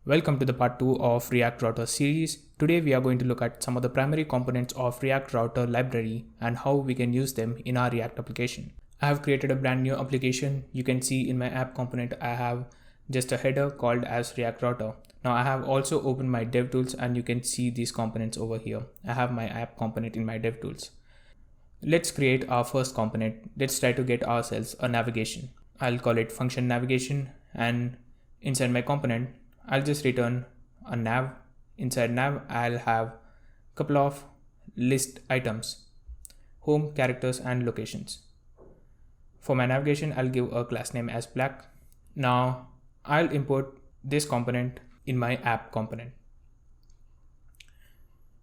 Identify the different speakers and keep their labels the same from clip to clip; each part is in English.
Speaker 1: Welcome to the part 2 of React Router series. Today we are going to look at some of the primary components of React Router library and how we can use them in our React application. I have created a brand new application. You can see in my app component I have just a header called as React Router. Now I have also opened my DevTools and you can see these components over here. I have my app component in my DevTools. Let's create our first component. Let's try to get ourselves a navigation. I'll call it function navigation, and inside my component I'll just return a nav. Inside nav, I'll have a couple of list items: home, characters, and locations. For my navigation, I'll give a class name as black. Now I'll import this component in my app component.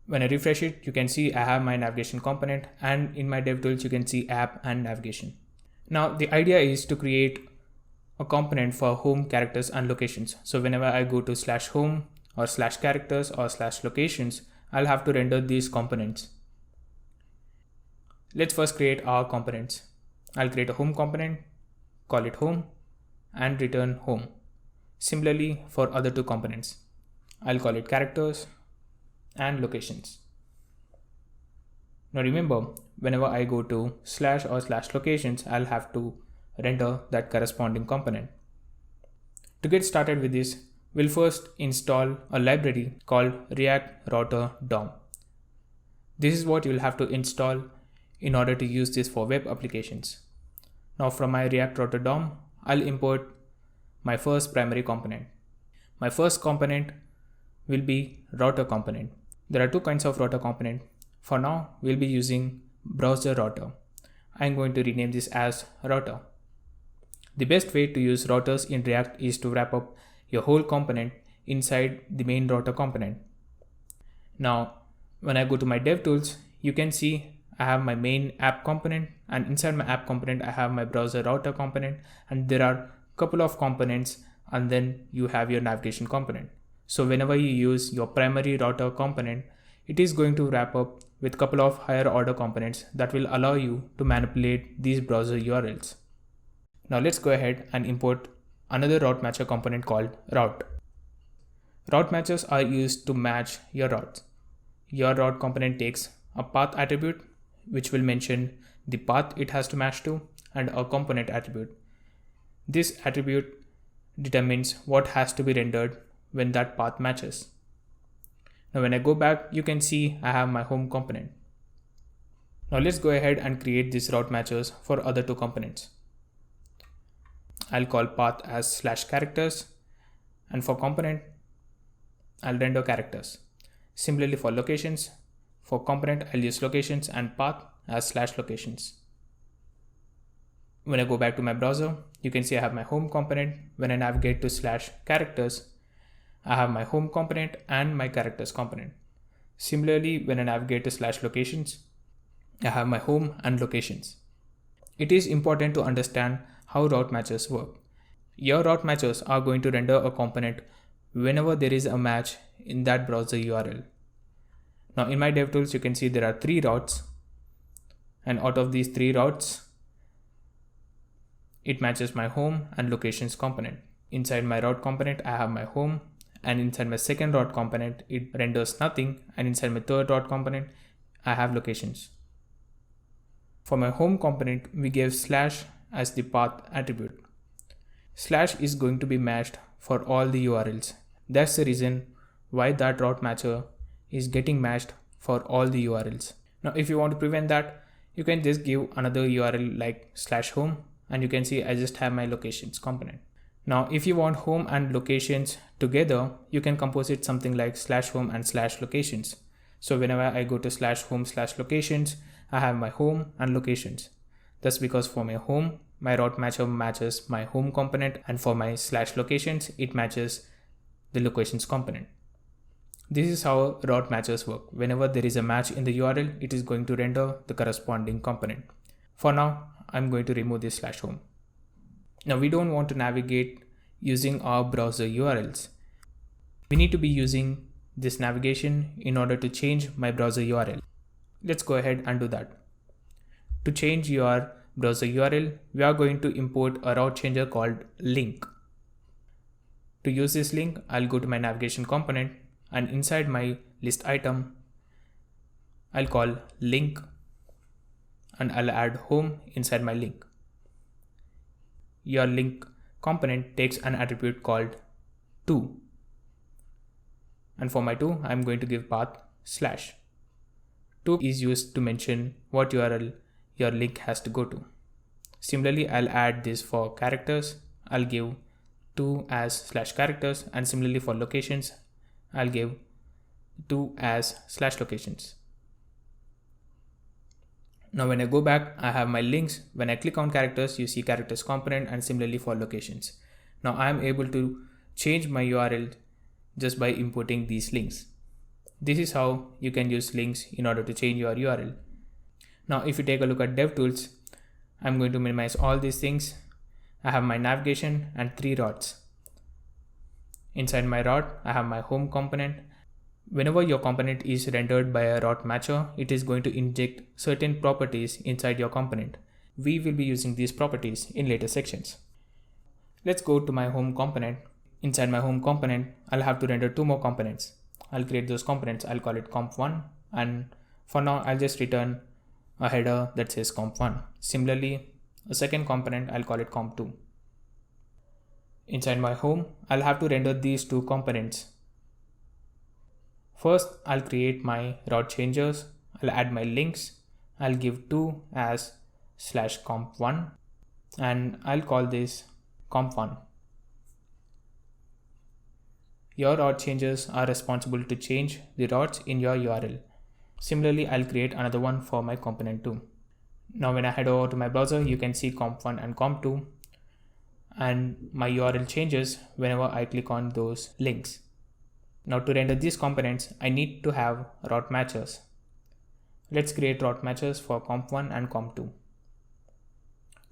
Speaker 1: When I refresh it, you can see I have my navigation component, and in my DevTools, you can see app and navigation. Now the idea is to create a component for home, characters, and locations. So whenever I go to /home or /characters or /locations, I'll have to render these components. Let's first create our components. I'll create a home component, call it home, and return home. Similarly for other two components, I'll call it characters and locations. Now remember, whenever I go to / or /locations, I'll have to render that corresponding component. To get started with this, we'll first install a library called React Router DOM. This is what you'll have to install in order to use this for web applications. Now from my React Router DOM, I'll import my first primary component. My first component will be router component. There are two kinds of router component. For now, we'll be using browser router. I'm going to rename this as router. The best way to use routers in React is to wrap up your whole component inside the main router component. Now, when I go to my DevTools, you can see I have my main app component, and inside my app component, I have my browser router component, and there are a couple of components, and then you have your navigation component. So whenever you use your primary router component, it is going to wrap up with a couple of higher order components that will allow you to manipulate these browser URLs. Now let's go ahead and import another route matcher component called route. Route matchers are used to match your routes. Your route component takes a path attribute, which will mention the path it has to match to, and a component attribute. This attribute determines what has to be rendered when that path matches. Now when I go back, you can see I have my home component. Now let's go ahead and create these route matchers for other two components. I'll call path as /characters, and for component, I'll render characters. Similarly for locations, for component, I'll use locations and path as /locations. When I go back to my browser, you can see I have my home component. When I navigate to /characters, I have my home component and my characters component. Similarly, when I navigate to /locations, I have my home and locations. It is important to understand how route matchers work. Your route matchers are going to render a component whenever there is a match in that browser URL. Now in my DevTools, you can see there are 3 routes, and out of these 3 routes, it matches my home and locations component. Inside my route component, I have my home, and inside my second route component, it renders nothing, and inside my third route component, I have locations. For my home component, we gave / as the path attribute. / is going to be matched for all the URLs. That's the reason why that route matcher is getting matched for all the URLs. Now if you want to prevent that, you can just give another URL like /home, and you can see I just have my locations component. Now if you want home and locations together, you can compose it something like /home and /locations. So whenever I go to /home /locations, I have my home and locations. That's because for my home, my route matcher matches my home component, and for my /locations, it matches the locations component. This is how route matchers work. Whenever there is a match in the URL, it is going to render the corresponding component. For now, I'm going to remove this /home. Now we don't want to navigate using our browser URLs. We need to be using this navigation in order to change my browser URL. Let's go ahead and do that. To change your browser URL, we are going to import a route changer called link. To use this link, I'll go to my navigation component, and inside my list item, I'll call link, and I'll add home inside my link. Your link component takes an attribute called to. And for my to, I'm going to give path slash. To is used to mention what URL your link has to go to. Similarly, I'll add this for characters. I'll give to as slash characters, and similarly for locations, I'll give to as slash locations. Now when I go back, I have my links. When I click on characters, you see characters component, and similarly for locations. Now I am able to change my URL just by importing these links. This is how you can use links in order to change your URL. Now if you take a look at DevTools, I'm going to minimize all these things. I have my navigation and 3 rods. Inside my rod, I have my home component. Whenever your component is rendered by a rod matcher, it is going to inject certain properties inside your component. We will be using these properties in later sections. Let's go to my home component. Inside my home component, I'll have to render 2 more components. I'll create those components. I'll call it comp1, and for now I'll just return a header that says comp1. Similarly, a second component, I'll call it comp2. Inside my home, I'll have to render these 2 components. First, I'll create my rod changers. I'll add my links. I'll give to as slash comp1, and I'll call this comp1. Your rod changers are responsible to change the rods in your URL. Similarly, I'll create another one for my component 2. Now when I head over to my browser, you can see comp1 and comp2, and my URL changes whenever I click on those links. Now to render these components, I need to have rod matchers. Let's create rod matchers for comp1 and comp2.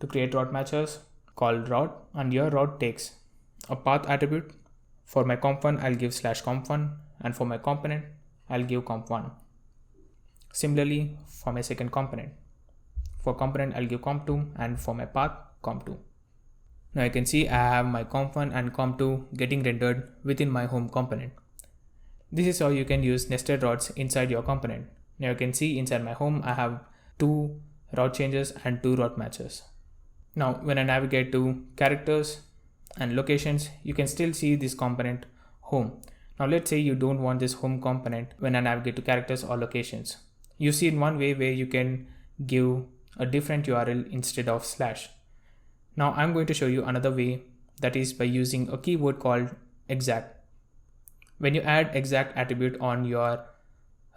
Speaker 1: To create rod matchers, call rod, and your rod takes a path attribute. For my comp1, I'll give slash comp1, and for my component, I'll give comp1. Similarly, for my second component. For component, I'll give comp2, and for my path, comp2. Now you can see I have my comp1 and comp2 getting rendered within my home component. This is how you can use nested rods inside your component. Now you can see inside my home, I have 2 rod changes and 2 rod matchers. Now when I navigate to characters and locations, you can still see this component home. Now let's say you don't want this home component when I navigate to characters or locations. You see in one way where you can give a different URL instead of slash. Now I'm going to show you another way, that is by using a keyword called exact. When you add exact attribute on your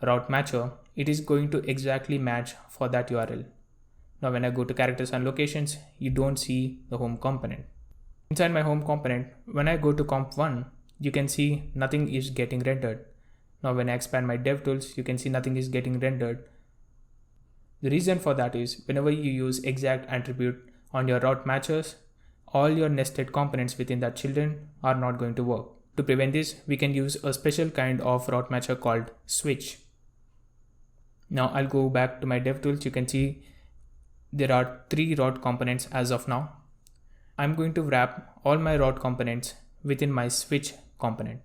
Speaker 1: route matcher, it is going to exactly match for that URL. Now when I go to characters and locations, you don't see the home component. Inside my home component, when I go to comp1, you can see nothing is getting rendered. Now when I expand my DevTools, you can see nothing is getting rendered. The reason for that is whenever you use exact attribute on your route matchers, all your nested components within that children are not going to work. To prevent this, we can use a special kind of route matcher called switch. Now I'll go back to my DevTools. You can see there are 3 route components as of now. I'm going to wrap all my route components within my switch component.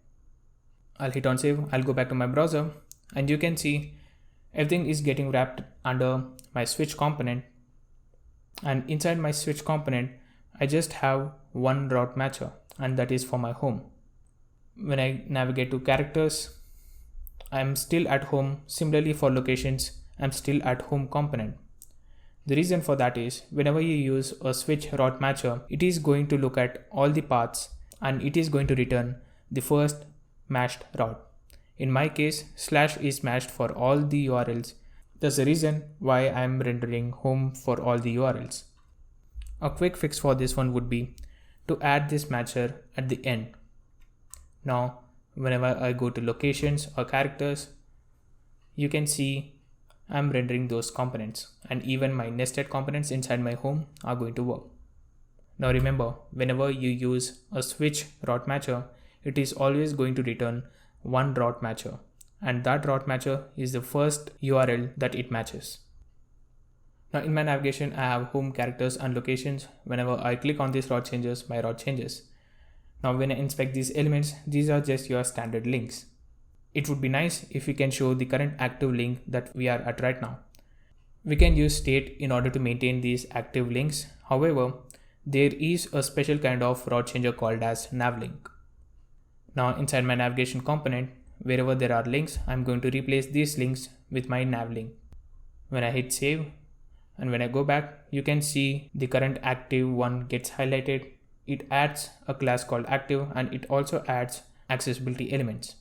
Speaker 1: I'll hit on save. I'll go back to my browser, and you can see everything is getting wrapped under my switch component. And inside my switch component, I just have one route matcher, and that is for my home. When I navigate to characters, I'm still at home. Similarly for locations, I'm still at home component. The reason for that is whenever you use a switch route matcher, it is going to look at all the paths and it is going to return the first matched route. In my case, slash is matched for all the URLs. That's the reason why I'm rendering home for all the URLs. A quick fix for this one would be to add this matcher at the end. Now, whenever I go to locations or characters, you can see I'm rendering those components, and even my nested components inside my home are going to work. Now remember, whenever you use a switch route matcher, it is always going to return one route matcher, and that route matcher is the first URL that it matches. Now in my navigation, I have home, characters and locations. Whenever I click on these route changes, my route changes. Now when I inspect these elements, these are just your standard links. It would be nice if we can show the current active link that we are at right now. We can use state in order to maintain these active links. However, there is a special kind of route changer called as navlink. Now inside my navigation component, wherever there are links, I'm going to replace these links with my navlink. When I hit save and when I go back, you can see the current active one gets highlighted. It adds a class called active and it also adds accessibility elements.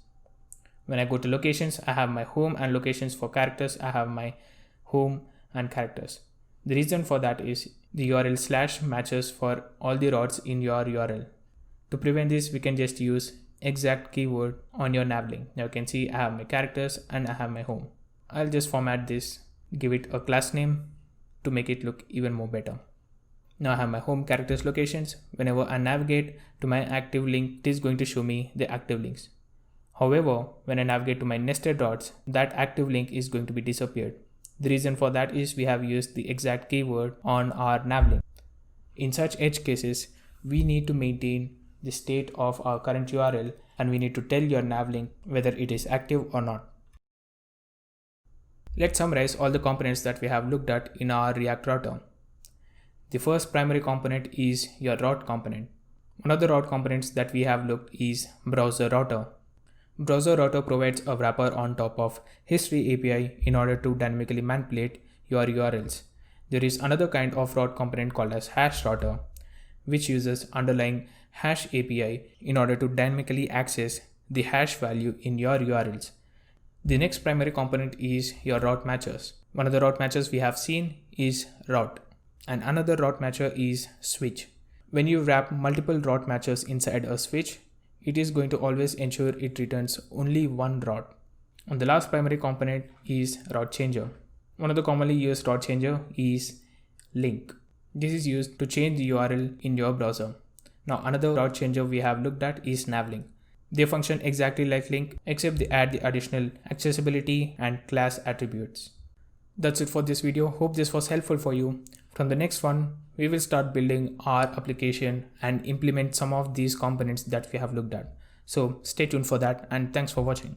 Speaker 1: When I go to locations, I have my home, and locations for characters, I have my home and characters. The reason for that is the URL slash matches for all the routes in your URL. To prevent this, we can just use exact keyword on your navlink. Now you can see I have my characters and I have my home. I'll just format this, give it a class name to make it look even more better. Now I have my home, characters, locations. Whenever I navigate to my active link, it is going to show me the active links. However, when I navigate to my nested routes, that active link is going to be disappeared. The reason for that is we have used the exact keyword on our navlink. In such edge cases, we need to maintain the state of our current URL and we need to tell your navlink whether it is active or not. Let's summarize all the components that we have looked at in our React router. The first primary component is your route component. One of the route components that we have looked is browser router. Browser router provides a wrapper on top of history API in order to dynamically manipulate your URLs. There is another kind of route component called as hash router, which uses underlying hash API in order to dynamically access the hash value in your URLs. The next primary component is your route matchers. One of the route matchers we have seen is route, and another route matcher is switch. When you wrap multiple route matchers inside a switch, it is going to always ensure it returns only one route. And the last primary component is route changer. One of the commonly used route changer is link. This is used to change the URL in your browser. Now another route changer we have looked at is navlink. They function exactly like link, except they add the additional accessibility and class attributes. That's it for this video. Hope this was helpful for you. From the next one, we will start building our application and implement some of these components that we have looked at. So stay tuned for that, and thanks for watching.